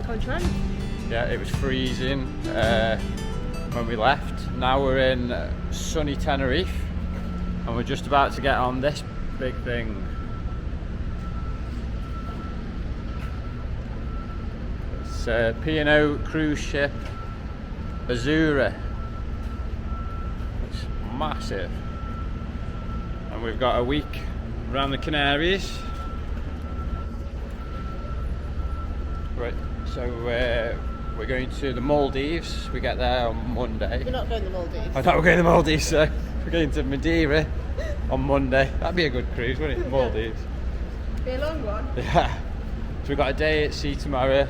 contract. Yeah, it was freezing when we left. Now we're in sunny Tenerife and we're just about to get on this big thing. It's P&O cruise ship Azura. It's massive. And we've got a week around the Canaries. Right, so we're going to the Maldives. We get there on Monday. We're not going to the Maldives. I thought we were going to the Maldives, so we're going to Madeira on Monday. That'd be a good cruise, wouldn't it? Maldives. Be a long one. Yeah. So we've got a day at sea tomorrow,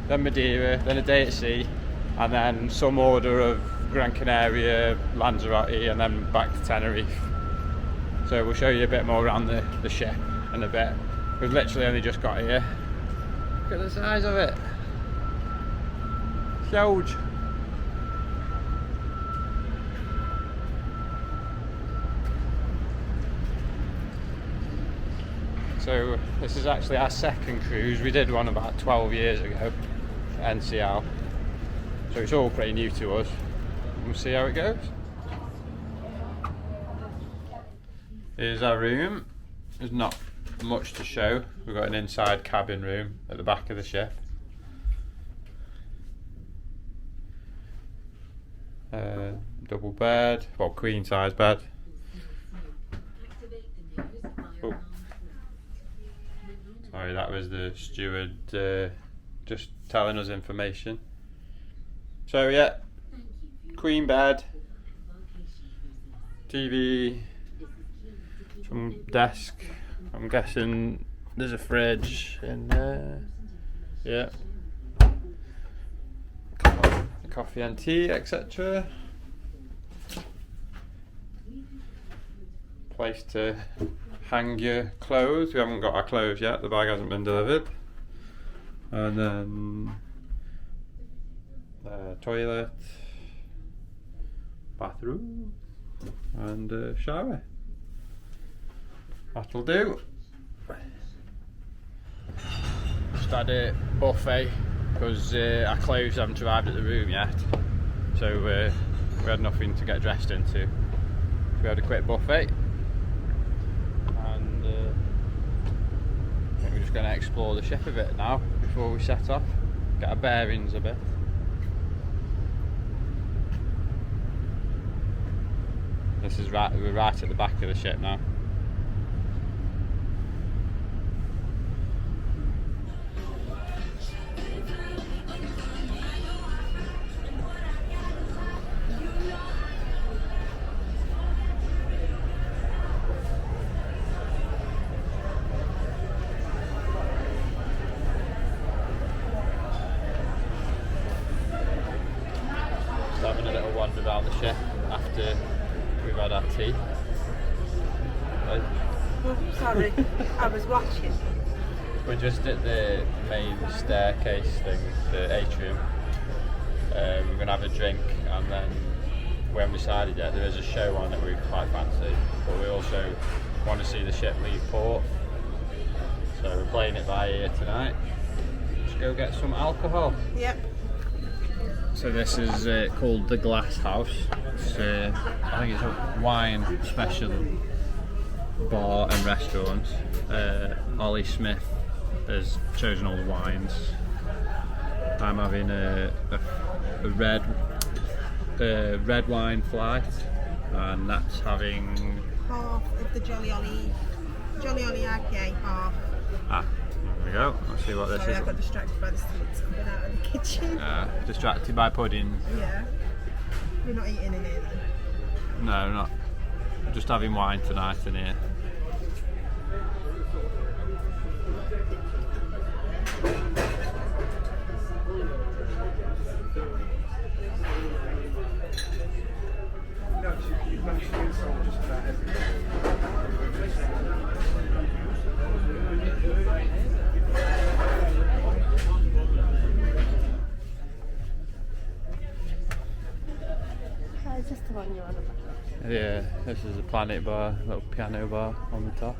then Madeira, then a day at sea, and then some order of Gran Canaria, Lanzarote, and then back to Tenerife. So we'll show you a bit more around the ship in a bit. We've literally only just got here. Look at the size of it. Huge. So this is actually our second cruise. We did one about 12 years ago for NCL. So it's all pretty new to us. We'll see how it goes. Here's our room. There's not much to show. We've got an inside cabin room at the back of the ship. Double bed, well, queen size bed. Oh. Sorry, that was the steward just telling us information. So yeah, queen bed, TV, some desk. I'm guessing there's a fridge in there. Yeah. Coffee and tea, etc. Place to hang your clothes. We haven't got our clothes yet, the bag hasn't been delivered. And then toilet, bathroom, and shower. That'll do. Just had a buffet because our clothes haven't arrived at the room yet, so we had nothing to get dressed into. So we had a quick buffet, and I think we're just going to explore the ship a bit now before we set off, get our bearings a bit. This is we're right at the back of the ship now. Having a little wander around the ship after we've had our tea. Right. Oh, sorry, I was watching. We're just at the main staircase thing, the atrium. We're going to have a drink, and then we haven't decided yet. There is a show on that we quite fancy, but we also want to see the ship leave port. So we're playing it by ear tonight. Let's go get some alcohol. Yep. So this is called the Glass House. It's, I think it's a wine special bar and restaurant. Ollie Smith has chosen all the wines. I'm having a red wine flight, and that's having Half of the Jolly Ollie IPA, half. Ah, there we go. Let's see what this Sorry, is. I got distracted by the sweets coming out of the kitchen. Distracted by puddings. Yeah. You're not eating in here then? No, not. Just having wine tonight in here. Is this the one you're on about? Yeah, this is a Planet bar, little piano bar on the top.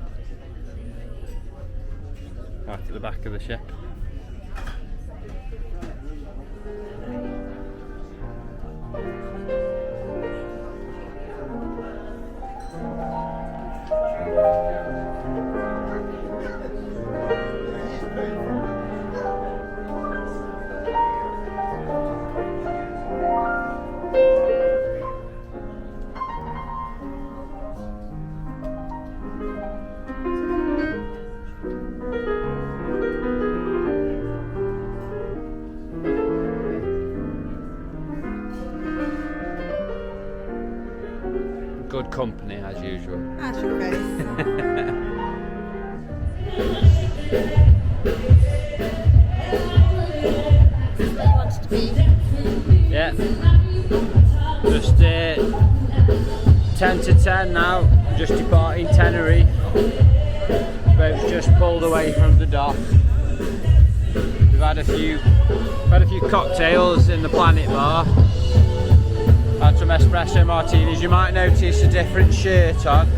Right at the back of the ship. good company as usual. That's your face. This is where you wanted to be. Yeah. Just 10 to 10 now. Just departing Tenerife. Boat's just pulled away from the dock. We've had a few cocktails in the Planet Bar. Had some espresso martinis. You might notice a different shirt on.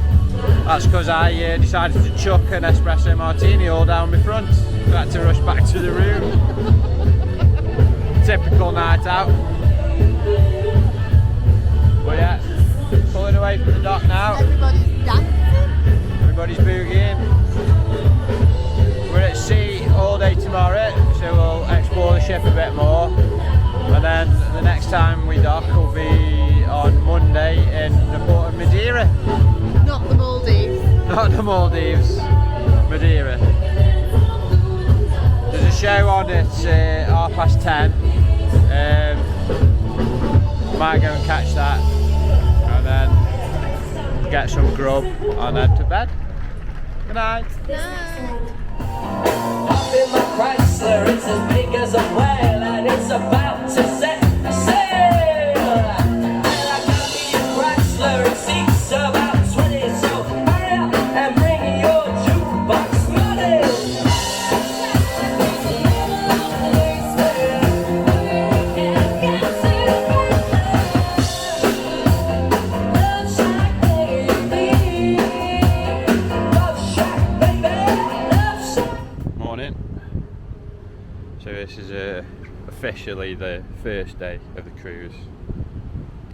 That's because I decided to chuck an espresso martini all down my front. I had to rush back to the room. Typical night out. But yeah, pulling away from the dock now. Everybody's dancing. Everybody's boogieing. We're at sea all day tomorrow, so we'll explore the ship a bit more. And then the next time we dock will be on Monday in the port of Madeira. Not the Maldives. Not the Maldives, Madeira. There's a show on at 10:30. Might go and catch that, and then get some grub and head to bed. Good night. Up in my Chrysler, it's as big as a whale, and it's about to set sail. And I got me a Chrysler, it seats about 20, so hurry up and bring your jukebox money. So this is officially the first day of the cruise,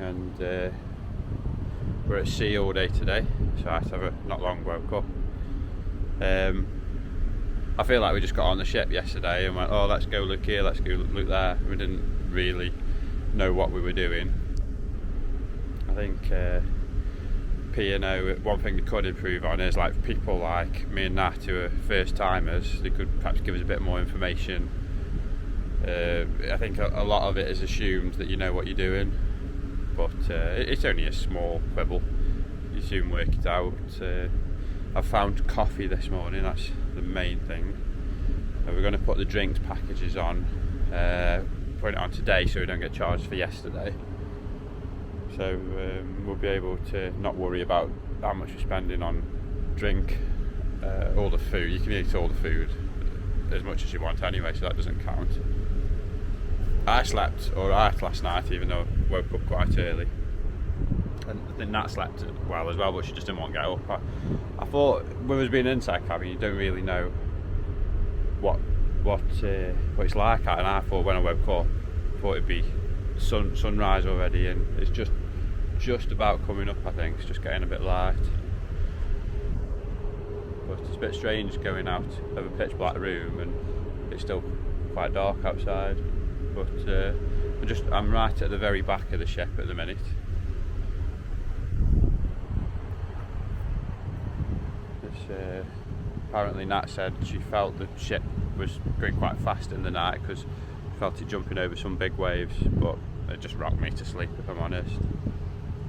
and we're at sea all day today, so I have not long woke up. I feel like we just got on the ship yesterday and went, oh, let's go look here, let's go look there. We didn't really know what we were doing. I think P&O, one thing they could improve on is like people like me and Nat who are first timers, they could perhaps give us a bit more information. I think a lot of it is assumed that you know what you're doing, but it's only a small quibble. You soon work it out. I found coffee this morning, that's the main thing. We're going to put the drinks packages on, put it on today so we don't get charged for yesterday. So we'll be able to not worry about how much we're spending on drink, all the food. You can eat all the food as much as you want anyway, so that doesn't count. I slept alright last night, even though I woke up quite early. And I think Nat slept well as well, but she just didn't want to get up. I thought, with us being inside cabin, you don't really know what it's like. And I thought when I woke up, I thought it'd be sunrise already, and it's just about coming up. I think it's just getting a bit light. But it's a bit strange going out of a pitch black room and it's still quite dark outside. But I'm right at the very back of the ship at the minute. Apparently Nat said she felt the ship was going quite fast in the night because she felt it jumping over some big waves, but it just rocked me to sleep, if I'm honest.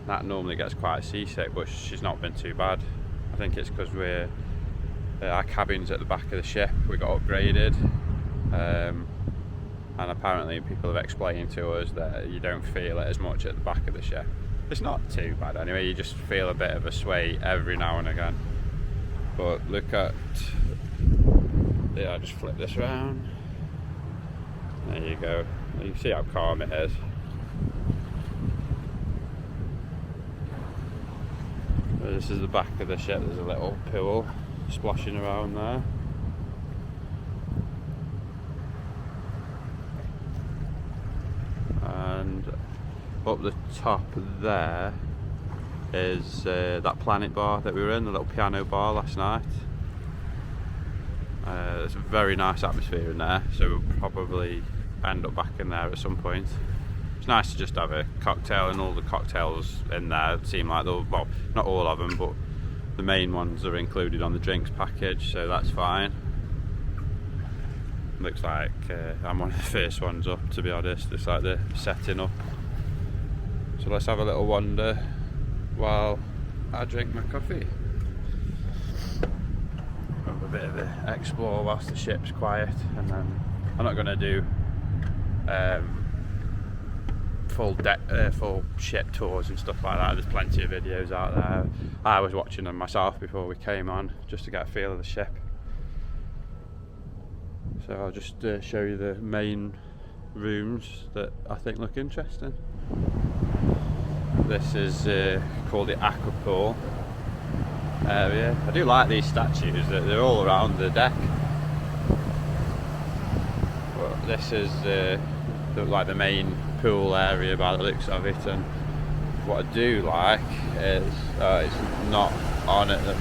Nat normally gets quite seasick, but she's not been too bad. I think it's because our cabin's at the back of the ship. We got upgraded, and apparently people have explained to us that you don't feel it as much at the back of the ship. It's not too bad anyway, you just feel a bit of a sway every now and again. But look at, I'll just flip this around. There you go, you can see how calm it is. This is the back of the ship, there's a little pool splashing around there. And up the top there is that Planet Bar that we were in, the little piano bar last night. There's a very nice atmosphere in there, so we'll probably end up back in there at some point. It's nice to just have a cocktail, and all the cocktails in there seem like they'll, well, not all of them, but the main ones are included on the drinks package, so that's fine. Looks like I'm one of the first ones up, to be honest. It's like they're setting up. So let's have a little wander while I drink my coffee. Have a bit of an explore whilst the ship's quiet, and then I'm not going to do full ship tours and stuff like that. There's plenty of videos out there. I was watching them myself before we came on, just to get a feel of the ship. So I'll just show you the main rooms that I think look interesting. This is called the aqua pool area. I do like these statues, they're all around the deck. But this is like the main pool area by the looks of it, and what I do like is it's not on at the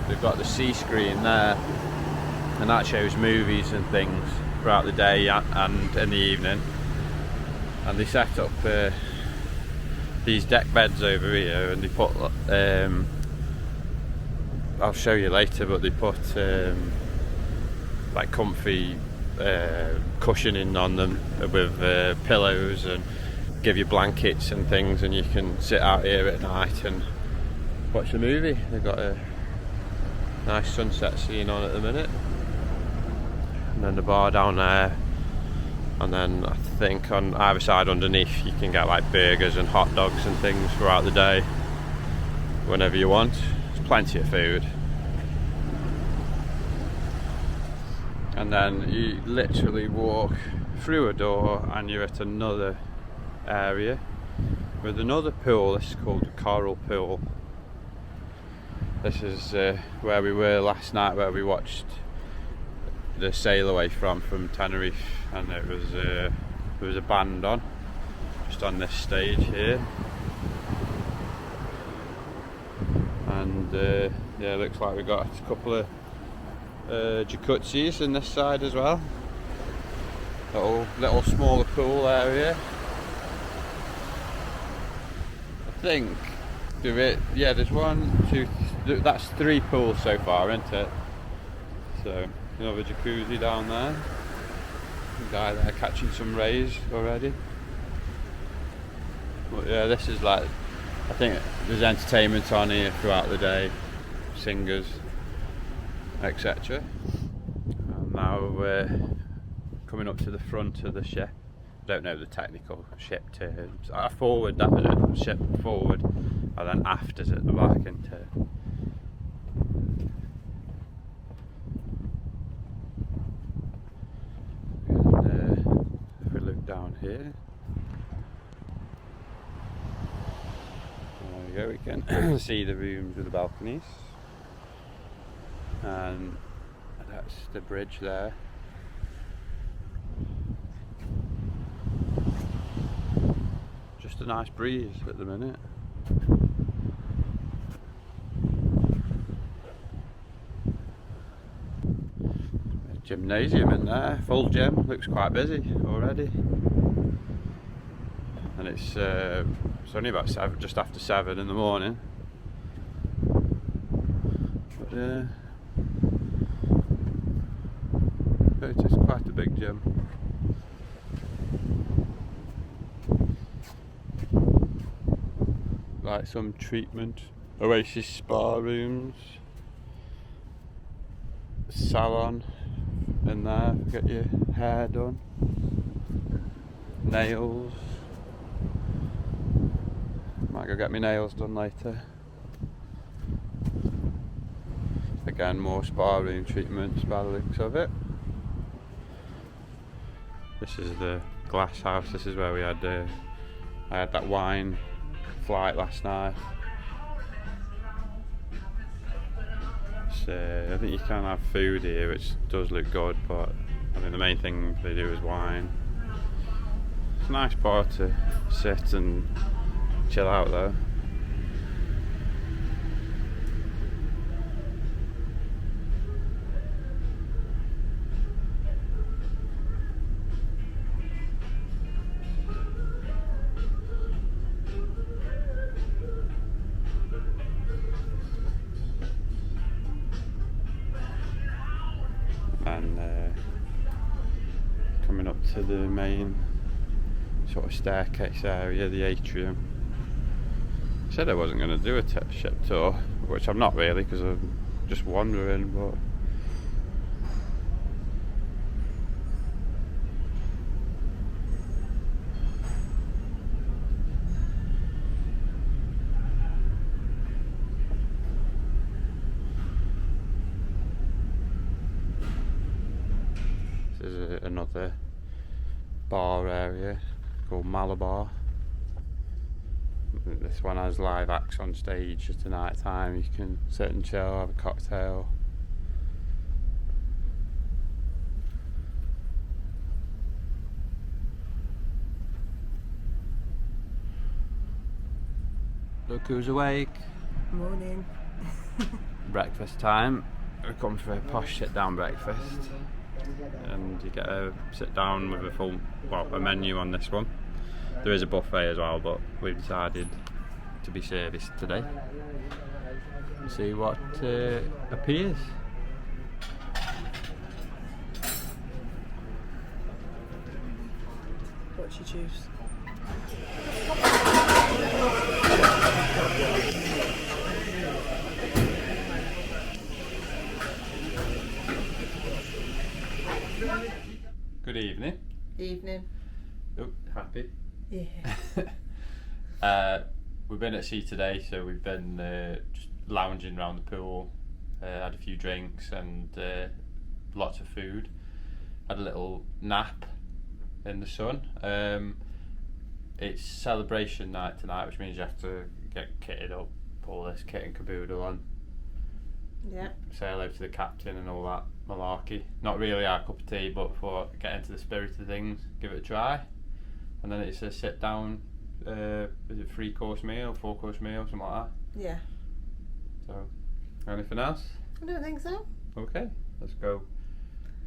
they've got the C screen there, and that shows movies and things throughout the day and in the evening. And they set up these deck beds over here, and they put I'll show you later, but they put like comfy cushioning on them with pillows, and give you blankets and things, and you can sit out here at night and watch a movie. They've got a nice sunset scene on at the minute, and then the bar down there, and then I think on either side underneath you can get like burgers and hot dogs and things throughout the day whenever you want. There's plenty of food. And then you literally walk through a door and you're at another area with another pool. This is called the Coral Pool. This is where we were last night, where we watched the sail away from Tenerife, and it was there was a band on just on this stage here, and yeah, it looks like we got a couple of jacuzzis in this side as well. Little smaller pool area. I think there's 1, 2, that's 3 pools so far, isn't it? So you have a jacuzzi down there. The guy there catching some rays already. But yeah, this is like, I think there's entertainment on here throughout the day, singers, etc. And now we're coming up to the front of the ship. I don't know the technical ship terms. Forward, that was it, ship forward, and then aft is at the back, isn't it? And if we look down here, there we go, we can see the rooms with the balconies. And that's the bridge there. Just a nice breeze at the minute. A gymnasium in there, full gym, looks quite busy already. And it's only about just after 7 in the morning. But it is quite a big gym. Like some treatment, Oasis spa rooms, salon in there, get your hair done, nails. Might go get my nails done later. Again, more spa room treatments by the looks of it. This is the glass house. This is where we had I had that wine flight last night. So I think you can have food here, which does look good, but I think the main thing they do is wine. It's a nice bar to sit and chill out though. And coming up to the main sort of staircase area, the atrium. Said I wasn't going to do a ship tour, which I'm not really because I'm just wandering, but this is another bar area called Malabar. This one has live acts on stage at the night time. You can sit and chill, have a cocktail. Look who's awake. Morning. Breakfast time. We come for a posh sit down breakfast. And you get a sit down with a full, well, a menu on this one. There is a buffet as well, but we've decided to be serviced today. See what appears. What do you choose? Good evening. Evening. Oh, happy. Yeah. We've been at sea today, so we've been just lounging around the pool, had a few drinks and lots of food. Had a little nap in the sun. It's celebration night tonight, which means you have to get kitted up, all this kit and caboodle on. Yeah. Say hello to the captain and all that malarkey. Not really our cup of tea, but for getting into the spirit of things, give it a try. And then it's a sit down, is it 3-course meal, 4-course meal, something like that? Yeah. So, anything else? I don't think so. Okay, let's go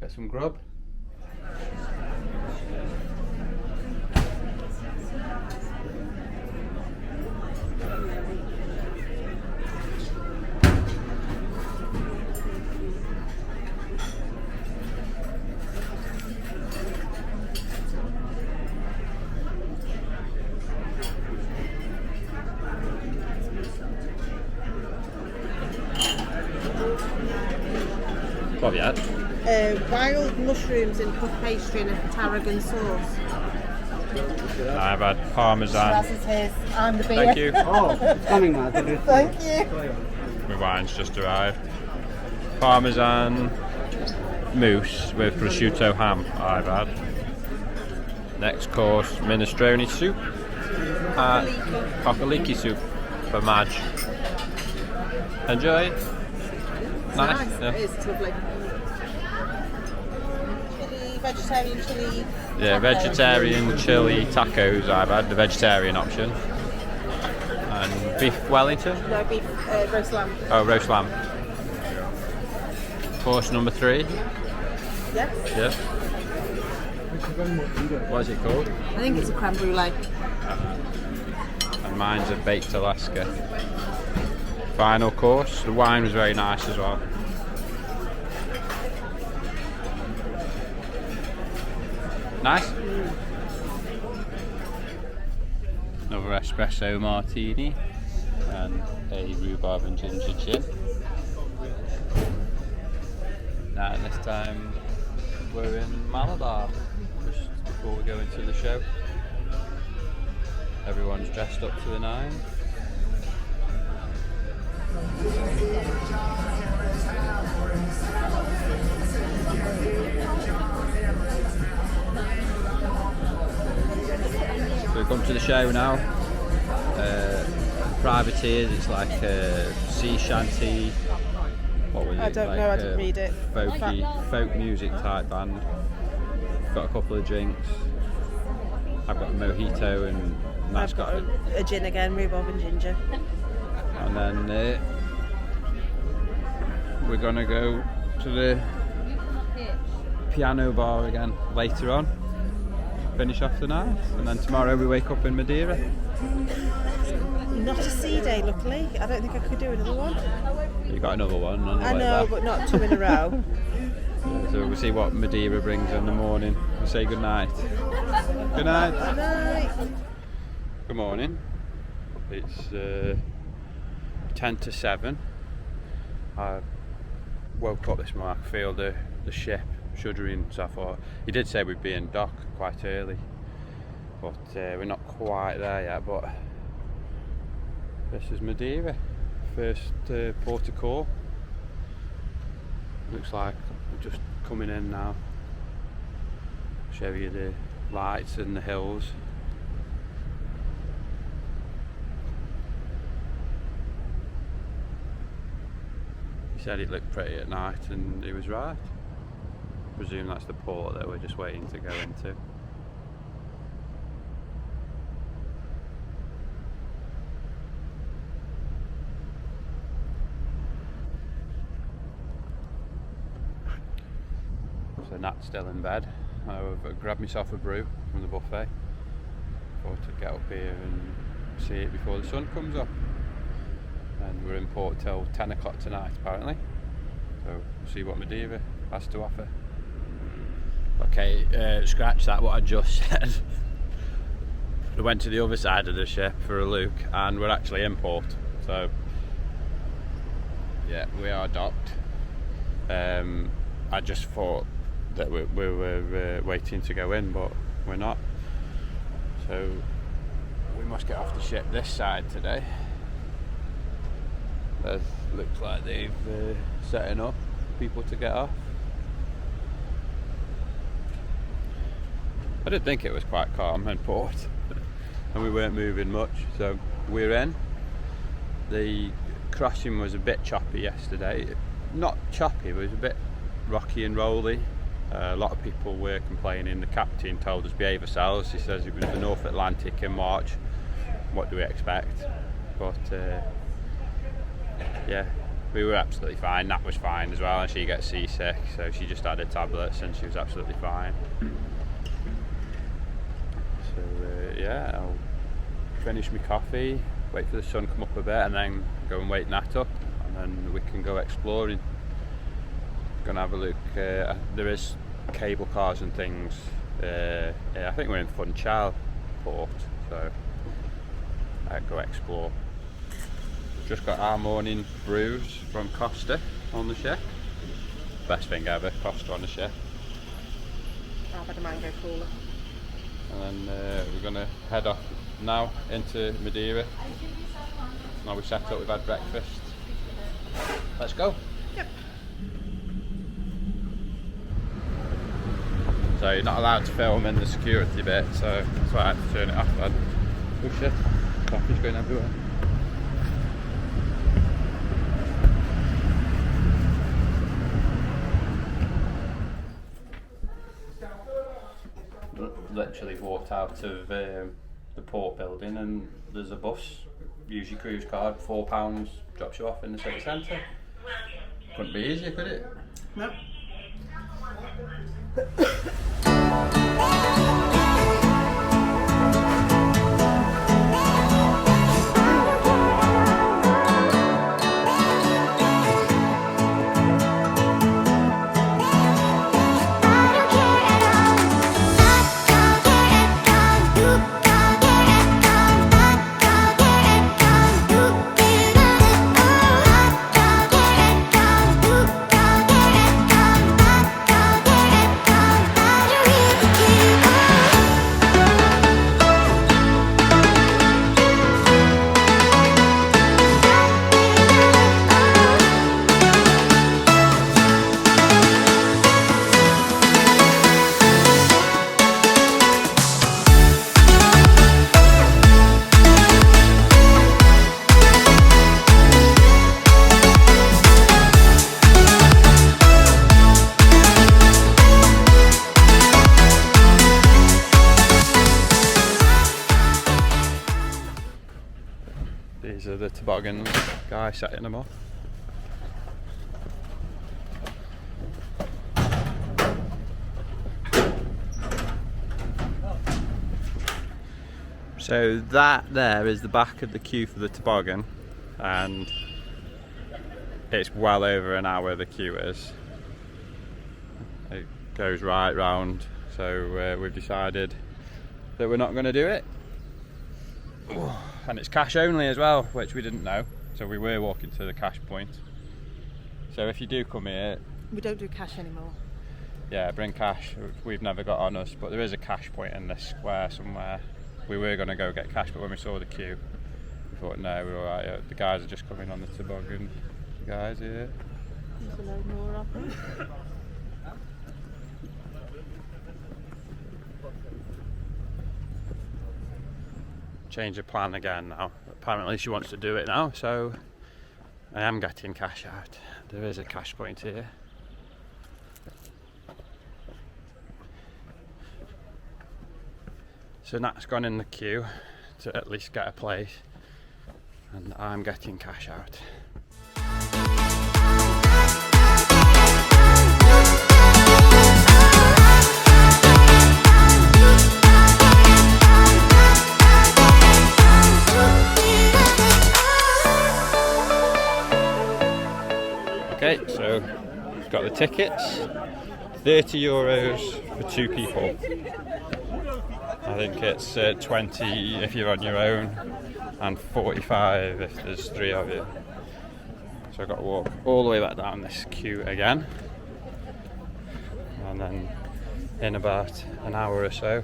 get some grub. What have you had? Wild mushrooms and puff pastry and a tarragon sauce. I've had parmesan. That's his. I'm the beer. Thank you. Oh, it's coming, man. Thank you. My wine's just arrived. Parmesan mousse with prosciutto ham I've had. Next course, minestrone soup and coccoliki soup for Madge. Enjoy. Nice. Yeah. It is lovely. Chili, vegetarian chili. Yeah, tacos. vegetarian chili tacos I've had, the vegetarian option. And beef Wellington? No, beef, roast lamb. Oh, roast lamb. Course number 3. Yes. Yeah. What is it called? I think it's a creme brulee. And mine's a baked Alaska. Final course. The wine was very nice as well. Nice. Another espresso martini and a rhubarb and ginger gin. Now this time we're in Malabar, just before we go into the show. Everyone's dressed up to the nines. So we come to the show now. Privateers, it's like a sea shanty. What was it? I don't like know, I didn't read it. Folk music type band. Got a couple of drinks. I've got a mojito and Matt's I've got a gin again, rhubarb and ginger. And then we're gonna go to the piano bar again later on. Finish off the night, and then tomorrow we wake up in Madeira. Not a sea day, luckily. I don't think I could do another one. You got another one on the I way know, back. but not 2 in a row. So we'll see what Madeira brings in the morning. We'll say good night. Good night. Good night. Good morning. It's 10 to 7. I woke up this morning, I could feel the ship shuddering, so I thought, he did say we'd be in dock quite early, but we're not quite there yet. But this is Madeira, first port of call. Looks like we're just coming in now. Show you the lights and the hills. He said it looked pretty at night, and he was right. I presume that's the port that we're just waiting to go into. So Nat's still in bed. I've grabbed myself a brew from the buffet. Thought to get up here and see it before the sun comes up. And we're in port till 10 o'clock tonight apparently. So we'll see what Madeira has to offer. Okay, scratch that what I just said. I went to the other side of the ship for a look and we're actually in port. So yeah, we are docked. I just thought that we were waiting to go in, but we're not. So we must get off the ship this side today. It looks like they've setting up people to get off. I did think it was quite calm in port and we weren't moving much, so we're in. The crossing was a bit choppy yesterday. Not choppy, it was a bit rocky and rolly. A lot of people were complaining. The captain told us behave ourselves. He says it was the North Atlantic in March. What do we expect? But yeah, we were absolutely fine. Nat was fine as well, and she gets seasick, so she just had her tablets and she was absolutely fine. So yeah, I'll finish my coffee, wait for the sun to come up a bit, and then go and wake Nat up, and then we can go exploring. Gonna have a look. There is cable cars and things. Yeah, I think we're in Funchal port, so I'll go explore. Just got our morning brews from Costa on the ship. Best thing ever, Costa on the ship. I've had a mango cooler. And then we're gonna head off now into Madeira. Now we're set up, we've had breakfast. Let's go. Yep. So you're not allowed to film in the security bit, so that's why I had to turn it off. Oh shit, coffee's going everywhere. Literally walked out of the port building and there's a bus, use your cruise card, £4, drops you off in the city centre. Couldn't be easier, could it? Nope. These are the toboggan guy setting them up. So that there is the back of the queue for the toboggan, and it's well over an hour the queue is. It goes right round, so we've decided that we're not going to do it. And it's cash only as well, which we didn't know, so we were walking to the cash point. So if you do come here, We don't do cash anymore. yeah, bring cash. We've never got on us, but there is a cash point in this square somewhere. We were going to go get cash, but when we saw the queue, we thought no, we were alright. Yeah, the guys are just coming on the toboggan. The guys here. There's a load more of them. Change of plan again now. Apparently she wants to do it now, so I am getting cash out. There is a cash point here. So Nat's gone in the queue to at least get a place, and I'm getting cash out. Okay, so we've got the tickets. €30 for 2 people. I think it's 20 if you're on your own, and 45 if there's 3 of you. So I've got to walk all the way back down this queue again, and then in about an hour or so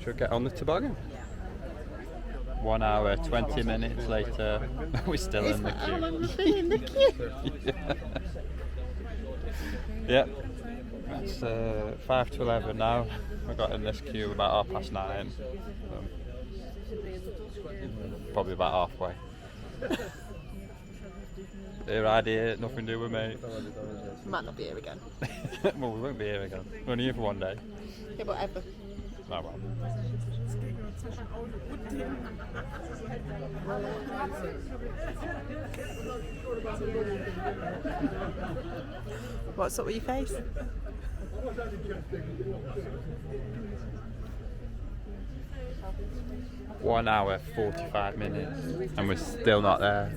should get on the toboggan. 1 hour, 20 minutes later, we're still in the queue. How long have we been in the queue? Yeah. It's 5 to 11 now. We got in this queue about 9:30. Probably about halfway. Their idea, nothing to do with me. Might not be here again. Well, we won't be here again. We're only here for 1 day. Yeah, whatever. Oh well. What's up with your face? One hour, 45 minutes, and we're still not there.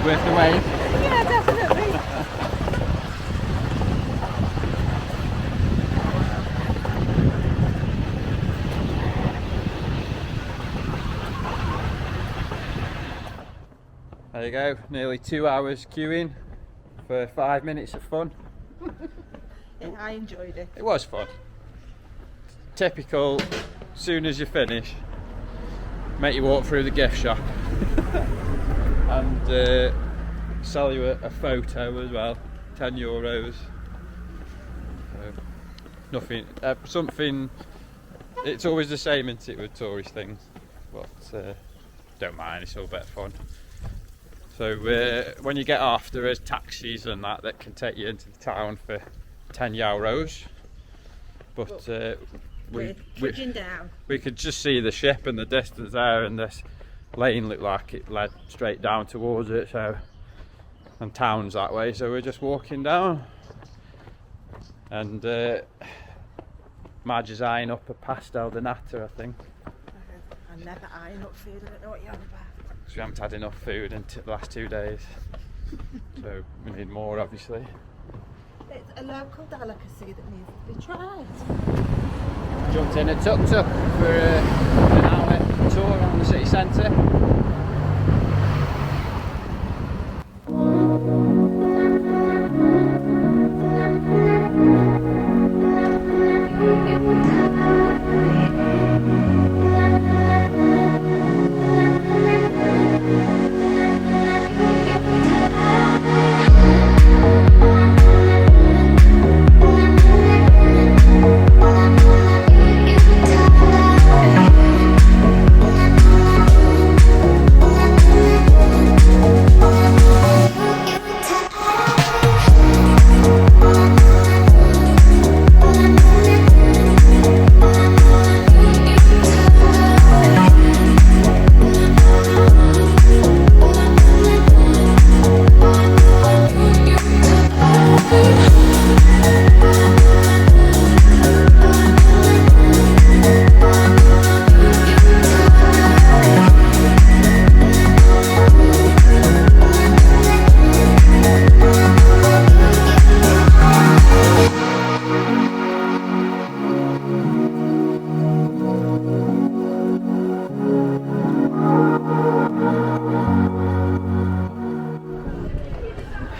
Worth the wait. Yeah, definitely. There you go, nearly 2 hours queuing for 5 minutes of fun. Yeah, I enjoyed it. It was fun. Typical, soon as you finish, make you walk through the gift shop and sell you a photo as well, €10. So, nothing, something, it's always the same, isn't it, with tourist things, but don't mind, it's all a bit of fun. So when you get off, there is taxis and that can take you into the town for €10, but We're trudging down. we could just see the ship in the distance there, and this lane looked like it led straight down towards it, so, and town's that way, so we're just walking down, and Madge is eyeing up a pastel de nata, I think. I never iron up food, I don't know what you're on about. Because we haven't had enough food in the last 2 days, so we need more, obviously. It's a local delicacy that needs to be tried. Jumped in a tuk-tuk for an hour tour around the city centre.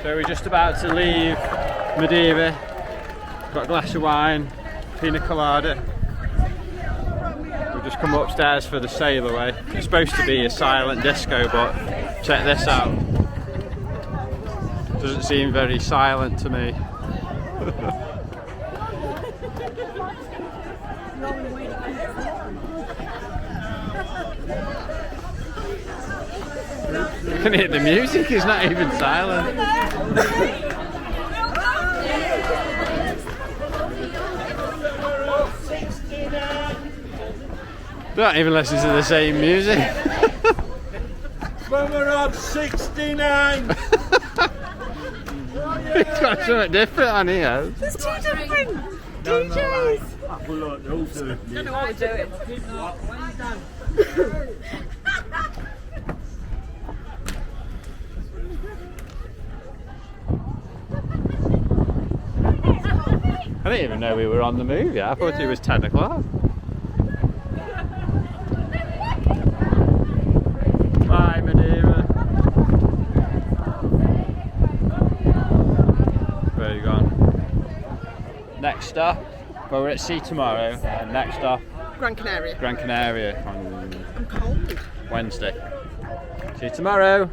So we're just about to leave Madeira. Got a glass of wine, pina colada. We've just come upstairs for the sail away. It's supposed to be a silent disco, but check this out. Doesn't seem very silent to me. You can hear the music, it's not even silent. Don't even listen to the same music. When we're on 69! It's got something different on here. There's two different DJs. I don't know what we're doing. I didn't even know we were on the move yet. I thought it was 10 o'clock. Bye, Madeira. Where are you gone? Next stop. Well, we're at sea tomorrow. And next stop, Gran Canaria. Gran Canaria on I'm cold. Wednesday. See you tomorrow.